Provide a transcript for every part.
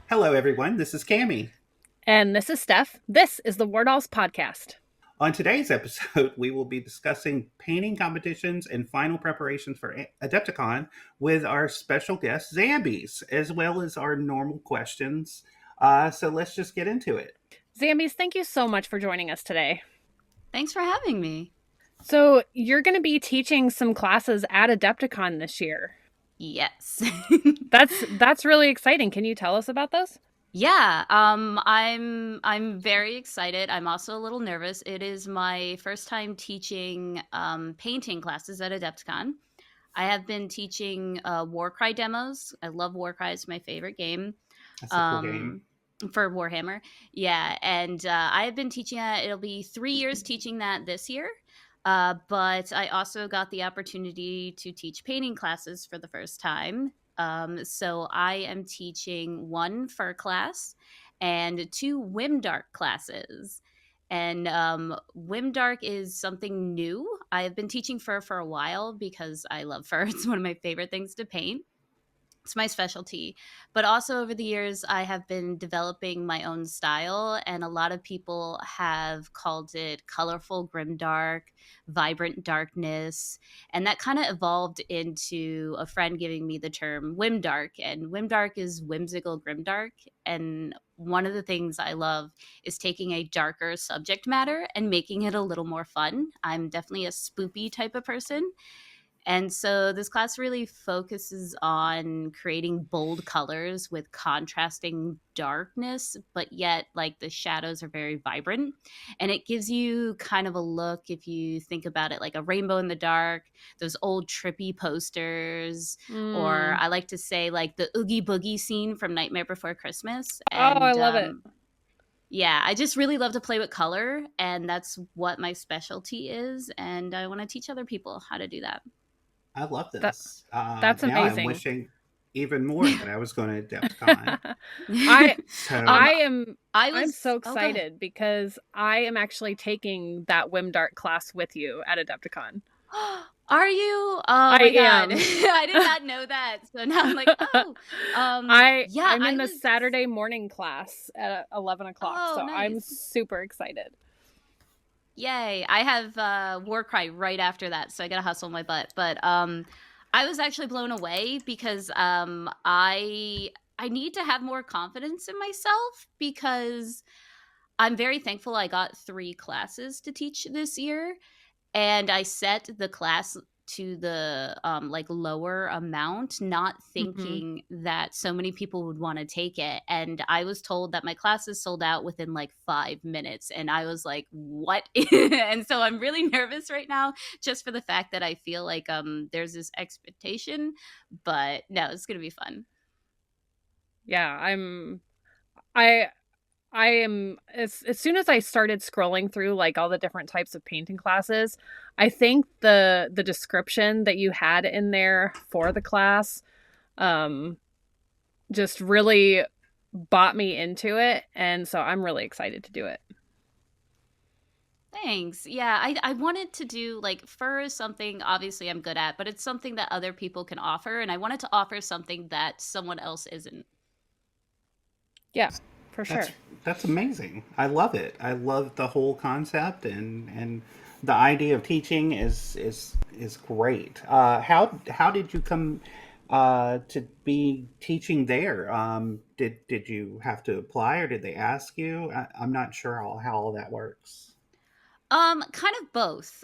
Hello, everyone. This is Cami. And this is Steph. This is the War Dolls podcast. On today's episode, we will be discussing painting competitions and final preparations for Adepticon with our special guest, Zambies, as well as our normal questions. So let's just get into it. Zambies, thank you so much for joining us today. Thanks for having me. So, you're going to be teaching some classes at Adepticon this year. Yes. That's really exciting. Can you tell us about those? Yeah, I'm very excited. I'm also a little nervous. It is my first time teaching painting classes at Adepticon. I have been teaching Warcry demos. I love Warcry. It's my favorite game. That's a cool game. Um, for Warhammer. Yeah, and I have been teaching that. It'll be 3 years teaching that this year. But I also got the opportunity to teach painting classes for the first time. So I am teaching one fur class and two Whimdark classes. And Whimdark is something new. I've been teaching fur for a while because I love fur. It's one of my favorite things to paint. It's my specialty. But also over the years, I have been developing my own style, and a lot of people have called it colorful grimdark, vibrant darkness, and that kind of evolved into a friend giving me the term whimdark, and whimdark is whimsical grimdark. And one of the things I love is taking a darker subject matter and making it a little more fun. I'm definitely a spoopy type of person, and so this class really focuses on creating bold colors with contrasting darkness, but yet like the shadows are very vibrant. And it gives you kind of a look, if you think about it, like a rainbow in the dark, those old trippy posters, or I like to say like the Oogie Boogie scene from Nightmare Before Christmas. Oh, I love it. Yeah, I just really love to play with color, and that's what my specialty is. And I want to teach other people how to do that. I love That, this. that's Now I'm amazing. wishing even more that I was going to Adepticon. I So, I am I I'm was. so Oh, go ahead. excited because I am actually taking that Whimdark class with you at Adepticon. Are you? Oh I my god, am. I did not know that. So now I'm like, oh, yeah. I'm I in the was. Saturday morning class at 11 o'clock, Oh, so I'm nice. super excited. Yay! I have Warcry right after that, so I gotta hustle my butt. But I was actually blown away because I need to have more confidence in myself because I'm very thankful I got 3 classes to teach this year, and I set the class to the like lower amount, not Hmm. thinking that so many people would want to take it. And I was told that my classes sold out within like 5 minutes, and I was like, "What?" And so I'm really nervous right now, just for the fact that I feel like there's this expectation, but no, it's gonna be fun. Yeah, I I am as soon as I started scrolling through like all the different types of painting classes, I think the description that you had in there for the class um just really bought me into it, and so I'm really excited to do it. Thanks. Yeah, I wanted to do like fur is something obviously I'm good at, but it's something that other people can offer, and I wanted to offer something that someone else isn't. Yeah, for That's sure. that's amazing. I love it. I love the whole concept and the idea of teaching is great. How did you come to be teaching there? Did you have to apply or did they ask you? I'm not sure how all that works. Kind of both.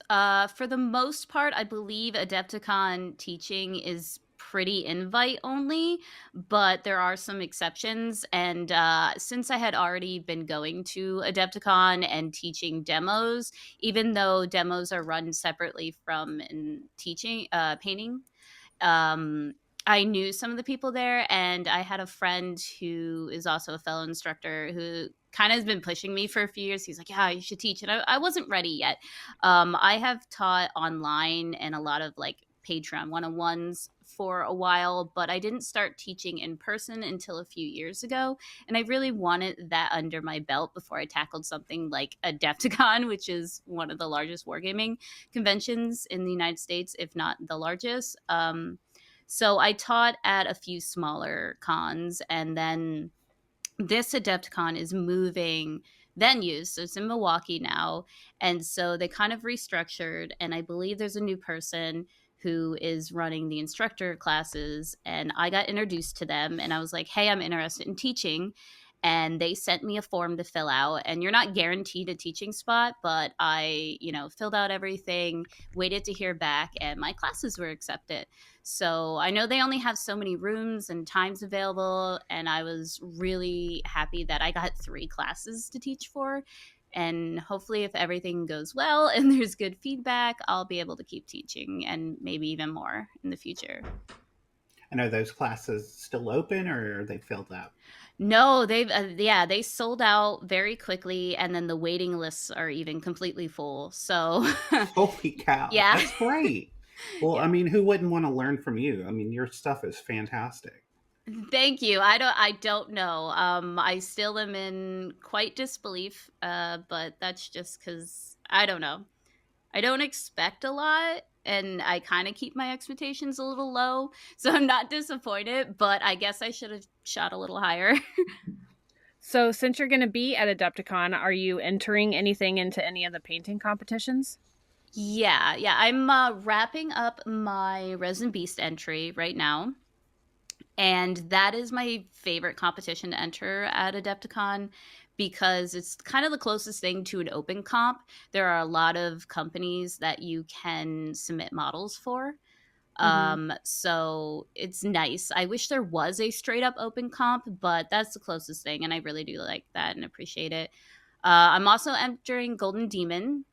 For the most part, I believe Adepticon teaching is pretty invite only, but there are some exceptions. And since I had already been going to Adepticon and teaching demos, even though demos are run separately from in teaching painting, um, I knew some of the people there, and I had a friend who is also a fellow instructor who kind of has been pushing me for a few years. He's like, "Yeah, you should teach," and I wasn't ready yet. I have taught online and a lot of like Patreon one-on-ones for a while, but I didn't start teaching in person until a few years ago, and I really wanted that under my belt before I tackled something like Adepticon, which is one of the largest wargaming conventions in the United States, if not the largest. So I taught at a few smaller cons, and then this Adepticon is moving venues. So it's in Milwaukee now. And so they kind of restructured. And I believe there's a new person who is running the instructor classes. And I got introduced to them and I was like, hey, I'm interested in teaching. And they sent me a form to fill out. And you're not guaranteed a teaching spot, but I, filled out everything, waited to hear back, and my classes were accepted. So I know they only have so many rooms and times available, and I was really happy that I got 3 classes to teach for. And hopefully, if everything goes well and there's good feedback, I'll be able to keep teaching and maybe even more in the future. And are those classes still open or are they filled up? No, they sold out very quickly, and then the waiting lists are even completely full. So, Holy cow, yeah, that's great. Well, I yeah. mean, who wouldn't want to learn from you? I mean, your stuff is fantastic. Thank you. I don't know. I still am in quite disbelief. But that's just because I don't know. I don't expect a lot, and I kind of keep my expectations a little low. So I'm not disappointed, but I guess I should have shot a little higher. So, since you're going to be at Adepticon, are you entering anything into any of the painting competitions? Yeah. I'm wrapping up my Resin Beast entry right now. And that is my favorite competition to enter at Adepticon because it's kind of the closest thing to an open comp. There are a lot of companies that you can submit models for. Mm-hmm. So it's nice. I wish there was a straight up open comp, but that's the closest thing. And I really do like that and appreciate it. I'm also entering Golden Demon.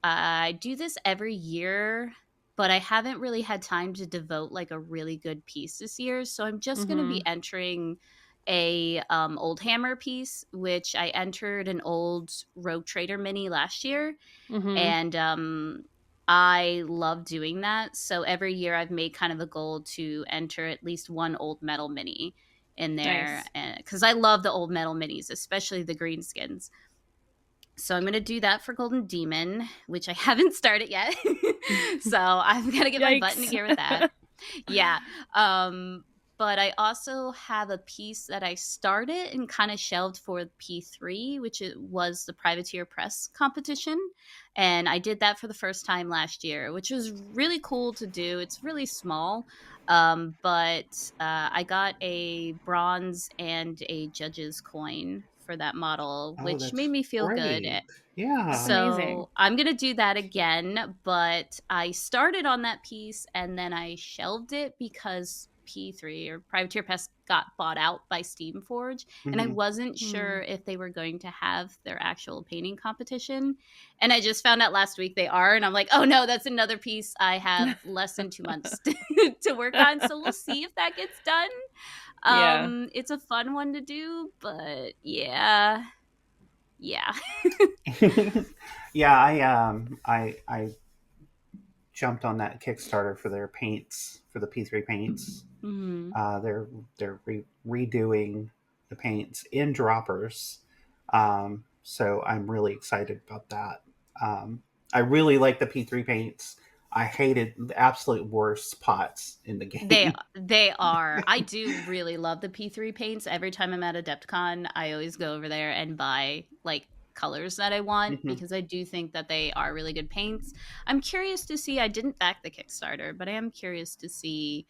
I do this every year, but I haven't really had time to devote like a really good piece this year. So I'm just going to Mm-hmm. be entering a old hammer piece, which I entered an old Rogue Trader mini last year, Mm-hmm. and I love doing that. So every year I've made kind of a goal to enter at least one old metal mini in there, Nice. and because I love the old metal minis, especially the green skins. So I'm going to do that for Golden Demon, which I haven't started yet. So I've got to get my butt in Yikes. gear with that. Yeah. Um, but I also have a piece that I started and kind of shelved for P3, which it was the Privateer Press competition. And I did that for the first time last year, which was really cool to do. It's really small, but I got a bronze and a judge's coin for that model, Oh, which made that's me feel good. great. That's Yeah. amazing. So I'm going to do that again, but I started on that piece and then I shelved it because P3 or Privateer Press got bought out by Steamforge, and I Hmm. wasn't sure Mm. if they were going to have their actual painting competition. And I just found out last week they are, and I'm like, oh no, that's another piece I have less than 2 months to work on. So we'll see if that gets done. Yeah. It's a fun one to do, but yeah. Yeah, I jumped on that Kickstarter for their paints for the P3 paints. Mhm. They're redoing the paints in droppers, so I'm really excited about that. I really like the P3 paints. I hated the absolute worst pots in the They game. they are. I do really love the P3 paints. Every time I'm at Adepticon, I always go over there and buy like colors that I want Hmm. because I do think that they are really good paints. I'm curious to see. I didn't back the Kickstarter, but I am curious to see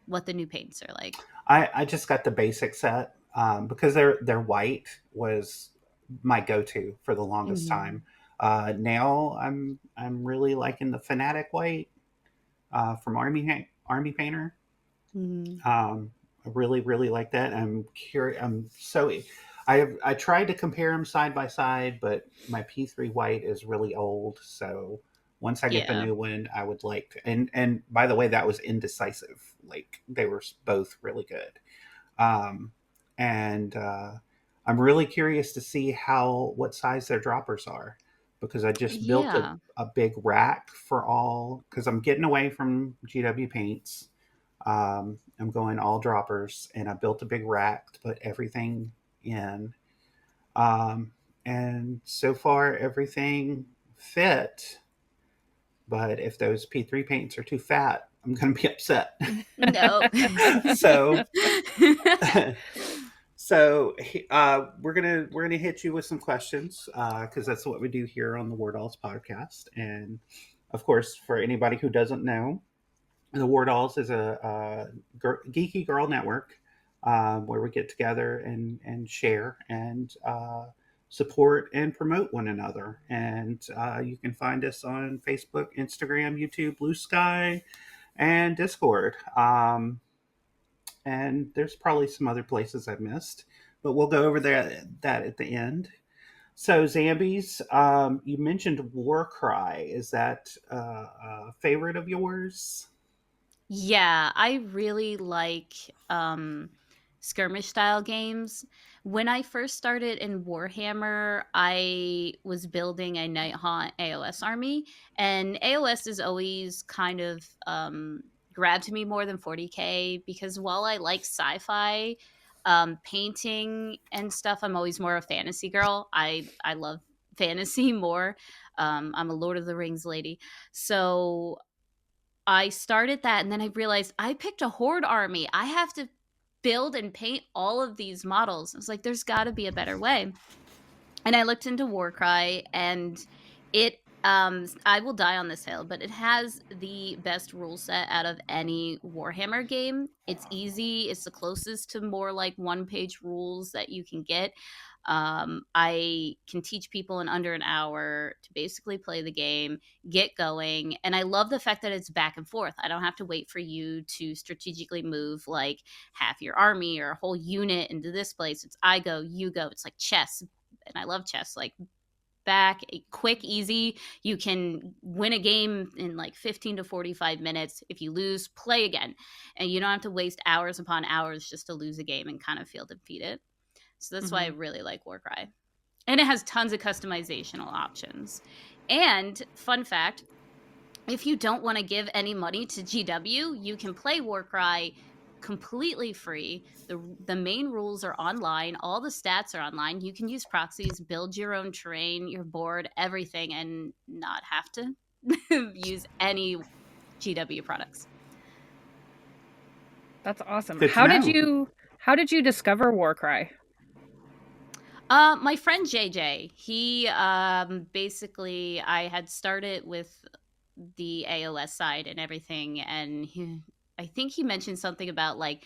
what the new paints are like. I just got the basic set because their white was my go to for the longest Mhm. time. Now I'm really liking the Fanatic white from Army Painter. Mhm. I really like that. I'm curious. I tried to compare them side by side, but my P3 white is really old. So once I get the Yeah. new one, I would like to. And by the way, that was indecisive. Like they were both really good. Um, and I'm really curious to see how what size their droppers are because I just built Yeah. a big rack for all because I'm getting away from GW paints. I'm going all droppers, and I built a big rack to put everything in. Um, and so far, everything fit. But if those P3 paints are too fat, I'm going to be upset. No. so, We're gonna hit you with some questions because that's what we do here on the War Dolls podcast. And of course, for anybody who doesn't know, the War Dolls is a geeky girl network where we get together and share and support and promote one another. And you can find us on Facebook, Instagram, YouTube, Blue Sky, and Discord. And there's probably some other places I've missed, but we'll go over that at the end. So, Zambies, you mentioned Warcry. Is that a favorite of yours? Yeah, I really like skirmish style games. When I first started in Warhammer, I was building a Nighthaunt AOS army, and AOS is always kind of grabbed me more than 40K because while I like sci-fi, painting and stuff, I'm always more a fantasy girl. I love fantasy more. I'm a Lord of the Rings lady, so I started that and then I realized I picked a horde army. I have to build and paint all of these models. I was like, there's got to be a better way. And I looked into Warcry and it I will die on this hill, but it has the best rule set out of any Warhammer game. It's easy, it's the closest to more like one-page rules that you can get. I can teach people in under an hour to basically play the game, get going, and I love the fact that it's back and forth. I don't have to wait for you to strategically move like half your army or a whole unit into this place. It's I go, you go. It's like chess, and I love chess. Like back, quick, easy. You can win a game in like 15 to 45 minutes. If you lose, play again. And you don't have to waste hours upon hours just to lose a game and kind of feel defeated. So that's why I really like Warcry. And it has tons of customizational options. And fun fact, if you don't want to give any money to GW, you can play Warcry completely free. The main rules are online, all the stats are online. You can use proxies, build your own terrain, your board, everything, and not have to use any GW products. That's awesome. Good to know. How did you discover Warcry? My friend JJ, he basically I had started with the AOS side and everything, and I think he mentioned something about like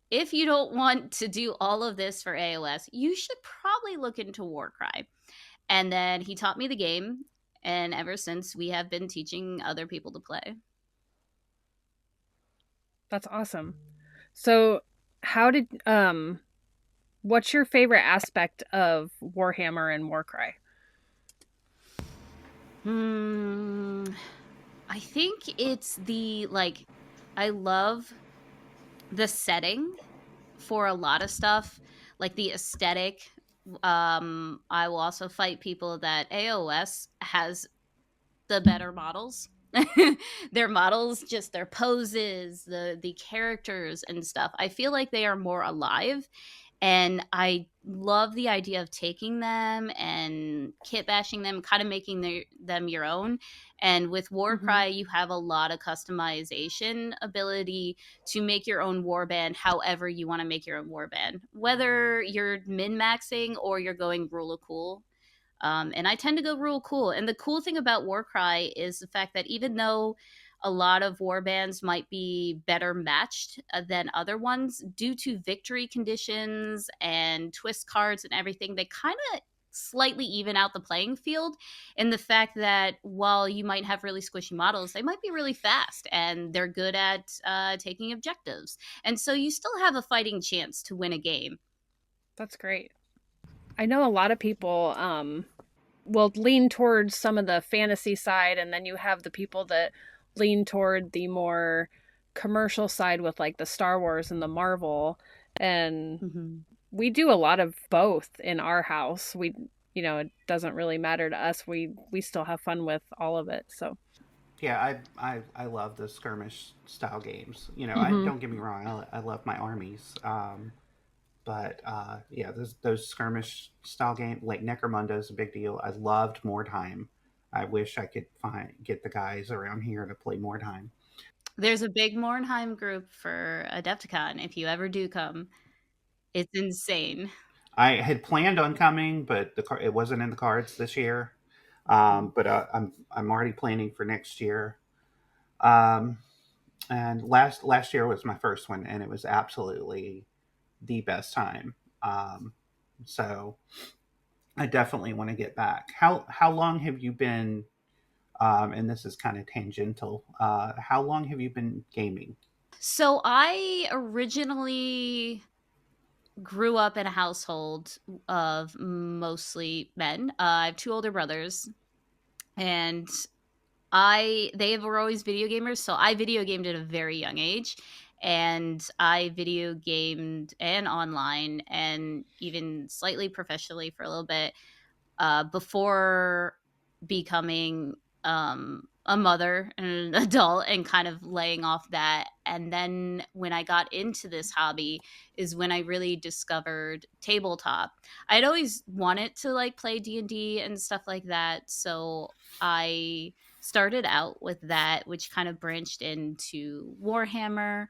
if you don't want to do all of this for AOS, you should probably look into Warcry. And then he taught me the game, and ever since we have been teaching other people to play. That's awesome. So, how did what's your favorite aspect of Warhammer and Warcry? I think it's the like I love the setting for a lot of stuff, like the aesthetic. I will also fight people that AOS has the better models. Their models, just their poses, the characters and stuff. I feel like they are more alive, and I love the idea of taking them and kit bashing them, kind of making them your own. And with Warcry, you have a lot of customization ability to make your own warband however you want to make your own warband, whether you're min maxing or you're going rule of cool. And I tend to go real cool. And the cool thing about Warcry is the fact that even though a lot of war bands might be better matched than other ones, due to victory conditions and twist cards and everything, they kind of slightly even out the playing field in the fact that while you might have really squishy models, they might be really fast and they're good at taking objectives. And so you still have a fighting chance to win a game. That's great. I know a lot of people will lean towards some of the fantasy side, and then you have the people that lean toward the more commercial side with like the Star Wars and the Marvel. And we do a lot of both in our house. We, it doesn't really matter to us. We still have fun with all of it. So Yeah, I love the skirmish style games. I don't get me wrong. I love my armies. But yeah, those skirmish style game like Necromunda is a big deal. I loved Mordheim. I wish I could get the guys around here to play Mordheim. There's a big Mornheim group for Adepticon if you ever do come. It's insane. I had planned on coming, but it wasn't in the cards this year. Mm. But I'm already planning for next year. Um, and last year was my first one, and it was absolutely the best time. So I definitely want to get back. How long have you been? And this is kind of tangential. How long have you been gaming? So I originally grew up in a household of mostly men. I have two older brothers, and I they were always video gamers, so I video gamed at a very young age, and I video gamed and online and even slightly professionally for a little bit before becoming a mother and an adult and kind of laying off that. And then when I got into this hobby is when I really discovered tabletop. I'd always wanted to like play D&D and stuff like that, so I started out with that, which kind of branched into Warhammer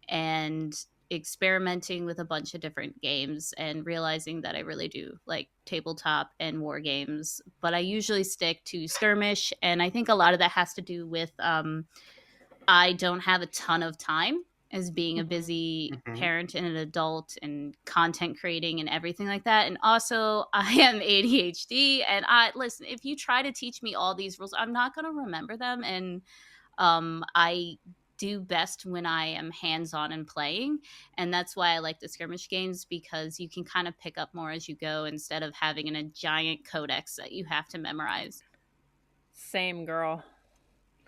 and experimenting with a bunch of different games and realizing that I really do like tabletop and war games. But I usually stick to skirmish, and I think a lot of that has to do with I don't have a ton of time as being a busy Hmm. parent and an adult and content creating and everything like that. And also, I am ADHD. And I listen, if you try to teach me all these rules, I'm not going to remember them. And I do best when I am hands on and playing. And that's why I like the skirmish games, because you can kind of pick up more as you go instead of having a giant codex that you have to memorize. Same girl.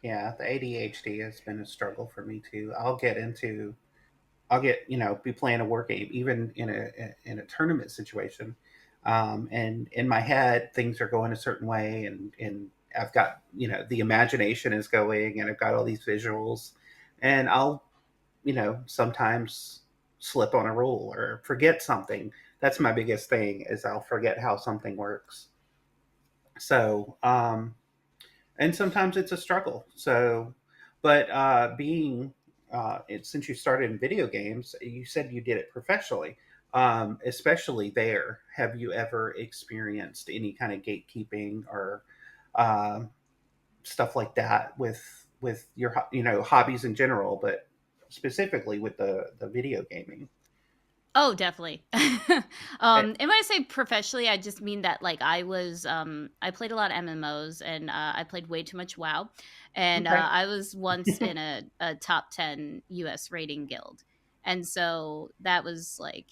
Yeah, the ADHD has been a struggle for me too. Be playing a war game, even in a tournament situation, and in my head things are going a certain way, and I've got the imagination is going, and I've got all these visuals, and I'll sometimes slip on a rule or forget something. That's my biggest thing is I'll forget how something works. So and sometimes it's a struggle. So, but being since you started in video games, you said you did it professionally. Especially there, have you ever experienced any kind of gatekeeping or uh, stuff like that with your hobbies in general, but specifically with the video gaming? Oh, definitely. Eh, And when I say professionally, I just mean that like I played a lot of MMOs, and I played way too much WoW, and Okay. I was once in a top 10 US rating guild. And so that was like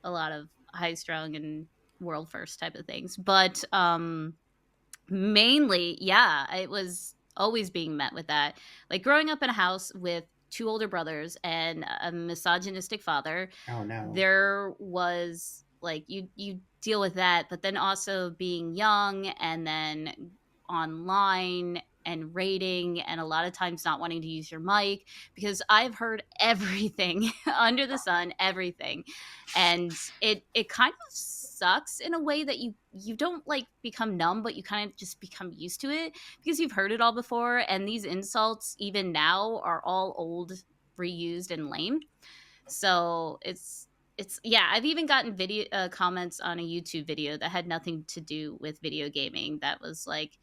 a lot of high strung and world first type of things. But mainly, yeah, it was always being met with that. Like growing up in a house with two older brothers and a misogynistic father, Oh no. there was like you deal with that, but then also being young and then online and rating and a lot of times not wanting to use your mic, because I've heard everything under the sun, everything. And it kind of sucks in a way that you don't like become numb, but you kind of just become used to it because you've heard it all before, and these insults even now are all old, reused and lame. So it's yeah, I've even gotten video comments on a YouTube video that had nothing to do with video gaming that was like,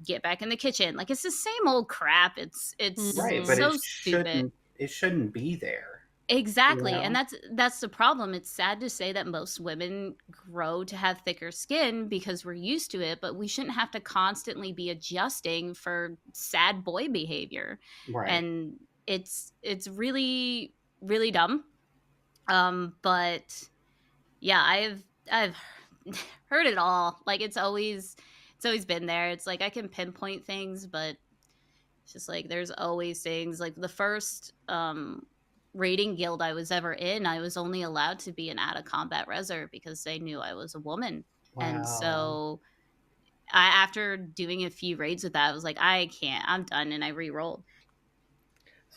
get back in the kitchen. Like it's the same old crap. It's Right, Hmm. but so stupid. it shouldn't be there. You Exactly. And know. that's the problem. It's sad to say that most women grow to have thicker skin because we're used to it, but we shouldn't have to constantly be adjusting for sad boy behavior. Right. And it's really really dumb. But yeah, I've heard it all. Like it's always been there. It's like I can pinpoint things, but it's just like there's always things. Like the first raiding guild I was ever in, I was only allowed to be an out of combat reser because they knew I was a woman. And Wow. so after doing a few raids with that, I was like, I can't, I'm done, and I re-rolled.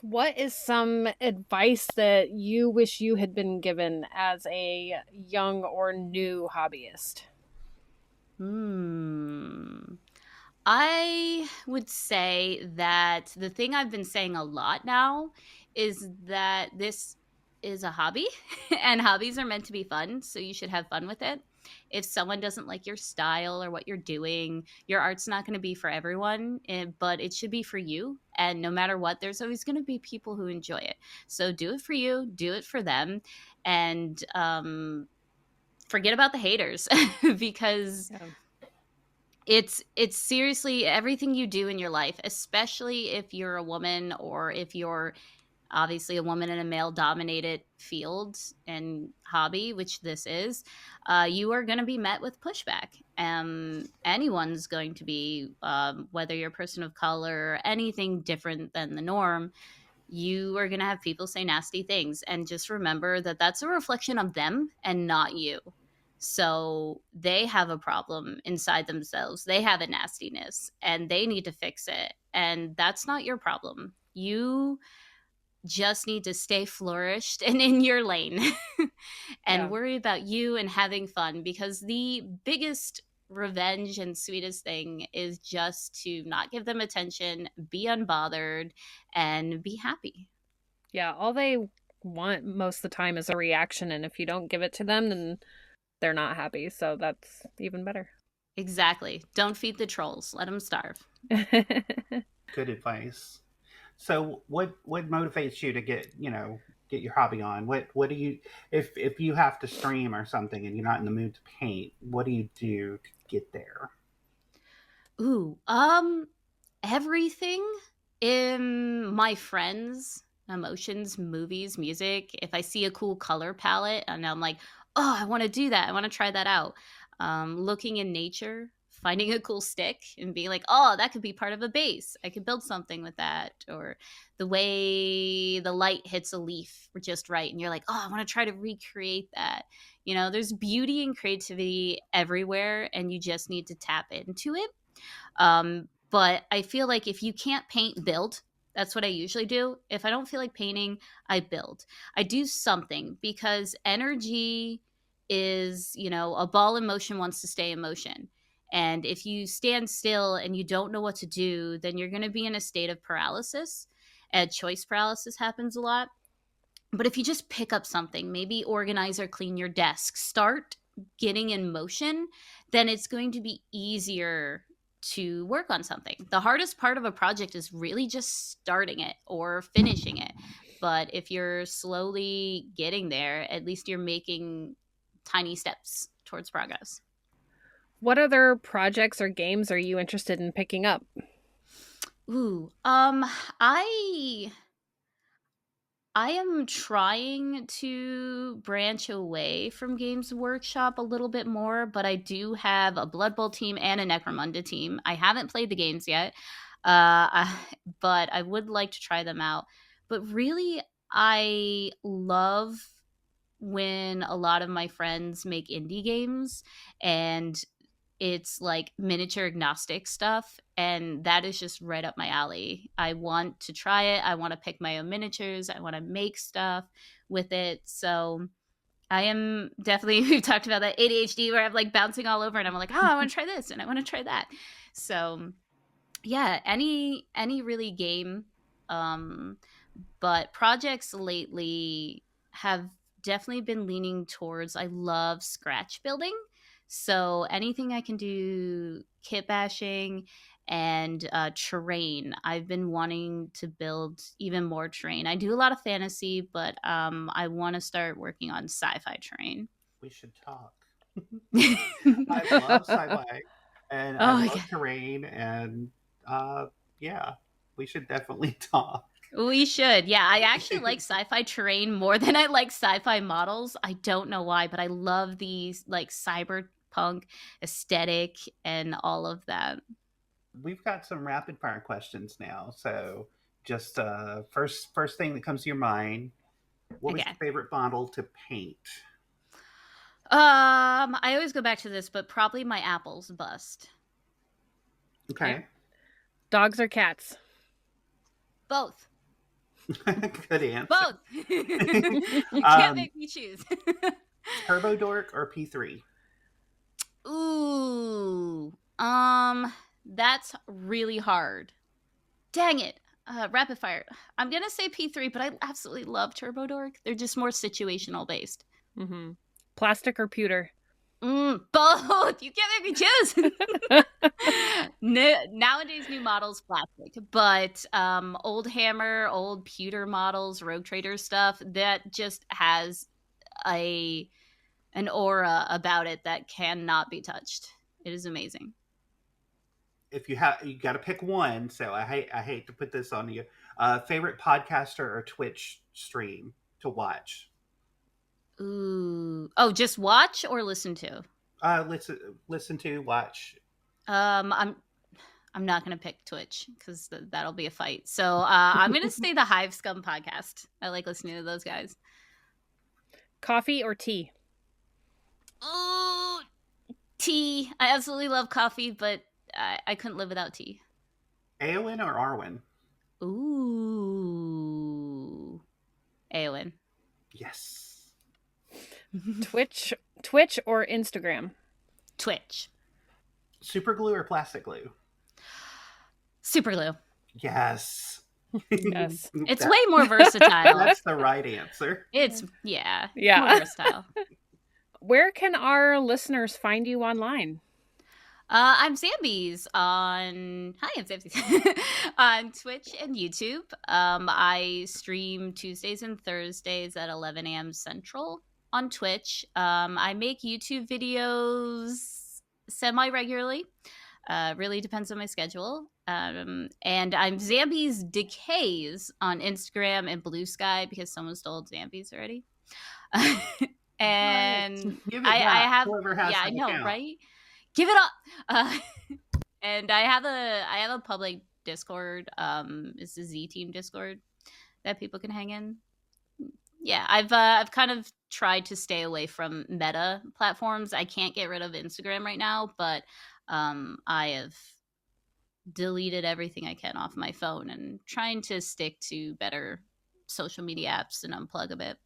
What is some advice that you wish you had been given as a young or new hobbyist? Hmm. I would say that the thing I've been saying a lot now is that this is a hobby, and hobbies are meant to be fun, so you should have fun with it. If someone doesn't like your style or what you're doing, your art's not going to be for everyone, but it should be for you. And no matter what, there's always going to be people who enjoy it. So do it for you, do it for them, and forget about the haters because Yeah. it's seriously everything you do in your life, especially if you're a woman or if you're obviously a woman in a male dominated field and hobby, which this is, you are going to be met with pushback. Anyone's going to be, whether you're a person of color or anything different than the norm, you are going to have people say nasty things. And just remember that that's a reflection of them and not you. So they have a problem inside themselves. They have a nastiness and they need to fix it. And that's not your problem. You just need to stay flourished and in your lane and Yeah. worry about you and having fun, because the biggest revenge and sweetest thing is just to not give them attention, be unbothered, and be happy. Yeah. All they want most of the time is a reaction. And if you don't give it to them, then they're not happy. So that's even better. Exactly. Don't feed the trolls. Let them starve. Good advice. So what motivates you to get your hobby on? What do you, if you have to stream or something and you're not in the mood to paint, what do you do to get there? Ooh, everything in my friends, emotions, movies, music. If I see a cool color palette and I'm like, oh, I want to do that. I want to try that out. Looking in nature, finding a cool stick and being like, oh, that could be part of a base. I could build something with that. Or the way the light hits a leaf just right. And you're like, oh, I want to try to recreate that. There's beauty and creativity everywhere, and you just need to tap into it. But I feel like if you can't paint, build. That's what I usually do. If I don't feel like painting, I build. I do something, because energy is, a ball in motion wants to stay in motion. And if you stand still and you don't know what to do, then you're going to be in a state of paralysis. And choice paralysis happens a lot. But if you just pick up something, maybe organize or clean your desk, start getting in motion, then it's going to be easier to work on something. The hardest part of a project is really just starting it or finishing it. But if you're slowly getting there, at least you're making tiny steps towards progress. What other projects or games are you interested in picking up? Ooh, I am trying to branch away from Games Workshop a little bit more, but I do have a Blood Bowl team and a Necromunda team. I haven't played the games yet, but I would like to try them out. But really, I love when a lot of my friends make indie games and it's like miniature agnostic stuff, and that is just right up my alley. I want to try it. I want to pick my own miniatures. I want to make stuff with it. So I am definitely, we've talked about that ADHD where I'm like bouncing all over and I'm like, oh, I want to try this and I want to try that. So yeah, any really game. um but projects lately have definitely been leaning towards, I love scratch building. So anything I can do, kit bashing and terrain. I've been wanting to build even more terrain. I do a lot of fantasy, but I want to start working on sci-fi terrain. We should talk. I love sci-fi and I Oh, love terrain, and uh, yeah, we should definitely talk. we should. Yeah, I actually like sci-fi terrain more than I like sci-fi models. I don't know why, but I love these like cyberpunk aesthetic and all of that. We've got some rapid fire questions now. So, just first thing that comes to your mind. What was Okay. your favorite bottle to paint? I always go back to this, but probably my apples bust. Okay. Okay, Dogs or cats? Both. good answer. Both. You can't um, make me choose. Turbo Dork or P3? Ooh. That's really hard. Dang it. rapid fire. I'm gonna say P3, but I absolutely love Turbo Dork. They're just more situational based. Mm-hmm. Plastic or pewter? Both. You can't make me choose. Nowadays, new models plastic, but old Hammer, old pewter models, Rogue Trader stuff that just has an aura about it that cannot be touched. It is amazing. If you got to pick one. So I hate to put this on you. Favorite podcaster or Twitch stream to watch? Ooh. Oh, just watch or listen to? Listen to, watch. I'm not gonna pick Twitch because that'll be a fight. So I'm gonna say the Hive Scum podcast. I like listening to those guys. Coffee or tea? Oh, tea. I absolutely love coffee, but I couldn't live without tea. Eowyn or Arwen? Ooh, Eowyn. Yes. Twitch or Instagram? Twitch. Super glue or plastic glue? Super glue. Yes. Yes. It's way more versatile. That's the right answer. It's more versatile. Where can our listeners find you online? I'm Zambies on on Twitch and YouTube. I stream Tuesdays and Thursdays at 11 a.m. Central on Twitch. I make YouTube videos semi-regularly. Really depends on my schedule. And I'm Zambies Decays on Instagram and Blue Sky because someone stole Zambies already. And Give it I have, whoever has yeah, I know, account. right? Give it up. And I have a public Discord. It's the Z Team Discord that people can hang in. Yeah, I've kind of tried to stay away from meta platforms. I can't get rid of Instagram right now, but I have deleted everything I can off my phone and trying to stick to better social media apps and unplug a bit.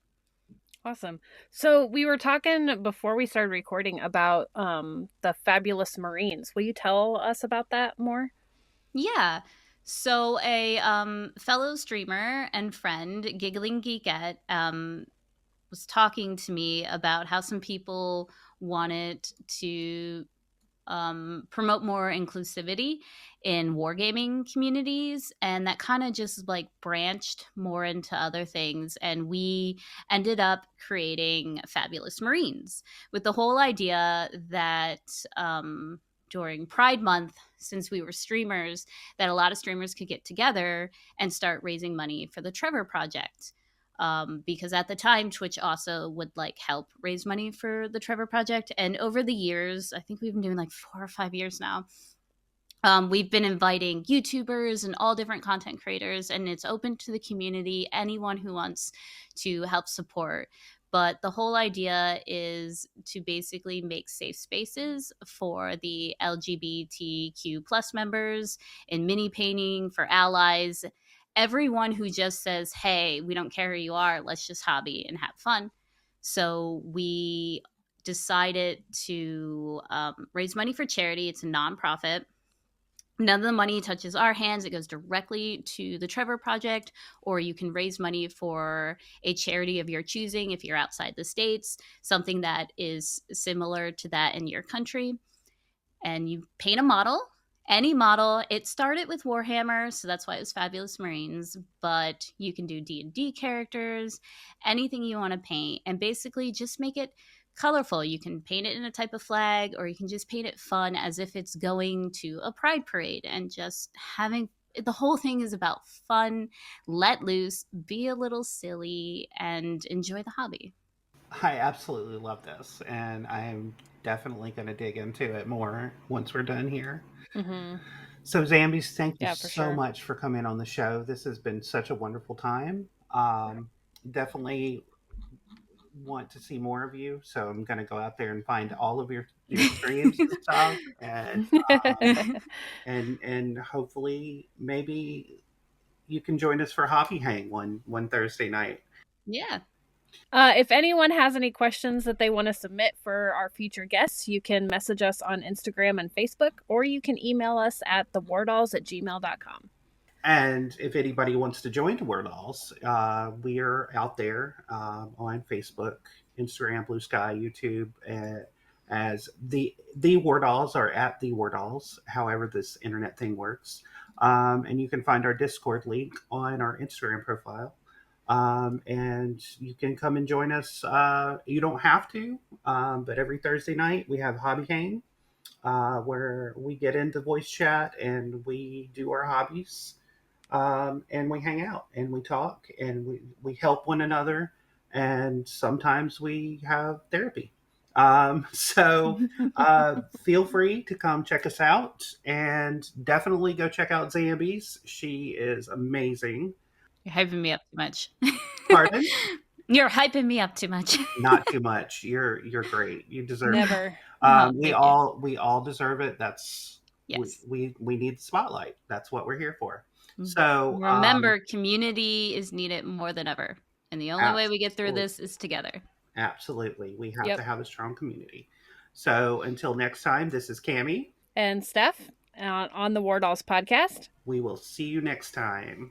Awesome. So we were talking before we started recording about the Fabulous Marines. Will you tell us about that more? Yeah. So a fellow streamer and friend, Giggling Geekette, was talking to me about how some people wanted to promote more inclusivity in wargaming communities, and that kind of just like branched more into other things, and we ended up creating Fabulous Marines with the whole idea that during Pride Month, since we were streamers, that a lot of streamers could get together and start raising money for the Trevor Project. Because at the time, Twitch also would like help raise money for the Trevor Project. And over the years, I think we've been doing like 4 or 5 years now, we've been inviting YouTubers and all different content creators, and it's open to the community, anyone who wants to help support. But the whole idea is to basically make safe spaces for the LGBTQ plus members in mini painting, for allies, everyone who just says, hey, we don't care who you are, let's just hobby and have fun. So we decided to raise money for charity. It's a nonprofit. None of the money touches our hands. It goes directly to the Trevor Project, or you can raise money for a charity of your choosing if you're outside the States, something that is similar to that in your country. And you paint a model, any model. It started with Warhammer, so that's why it was Fabulous Marines, but you can do D&D characters, anything you want to paint, and basically just make it colorful. You can paint it in a type of flag, or you can just paint it fun as if it's going to a pride parade, and just having the whole thing is about fun, let loose, be a little silly, and enjoy the hobby. I absolutely love this, and I'm definitely going to dig into it more once we're done here. Mm-hmm. So, Zambies, thank you so sure. much for coming on the show. This has been such a wonderful time. Definitely want to see more of you, so I'm going to go out there and find all of your streams and stuff, and hopefully maybe you can join us for Hobby Hang one Thursday night. Yeah. If anyone has any questions that they want to submit for our future guests, you can message us on Instagram and Facebook, or you can email us at thewardolls@gmail.com. And if anybody wants to join the Word Dolls, we are out there on Facebook, Instagram, Blue Sky, YouTube, as the War Dolls are at the War Dolls. However, this internet thing works, and you can find our Discord link on our Instagram profile. And you can come and join us. You don't have to, but every Thursday night we have Hobby Hang, where we get into voice chat and we do our hobbies, and we hang out and we talk and we help one another, and sometimes we have therapy. So feel free to come check us out, and definitely go check out Zambies. She is amazing. You're hyping me up too much. Pardon? You're hyping me up too much. Not too much. You're great. You deserve it. Never. Oh, We thank you. all deserve it. That's Yes. we need the spotlight. That's what we're here for. So Remember, community is needed more than ever. And the only way we get through this is together. absolutely, we have Yep. to have a strong community. So until next time, this is Cami. And Steph on the War Dolls podcast. We will see you next time.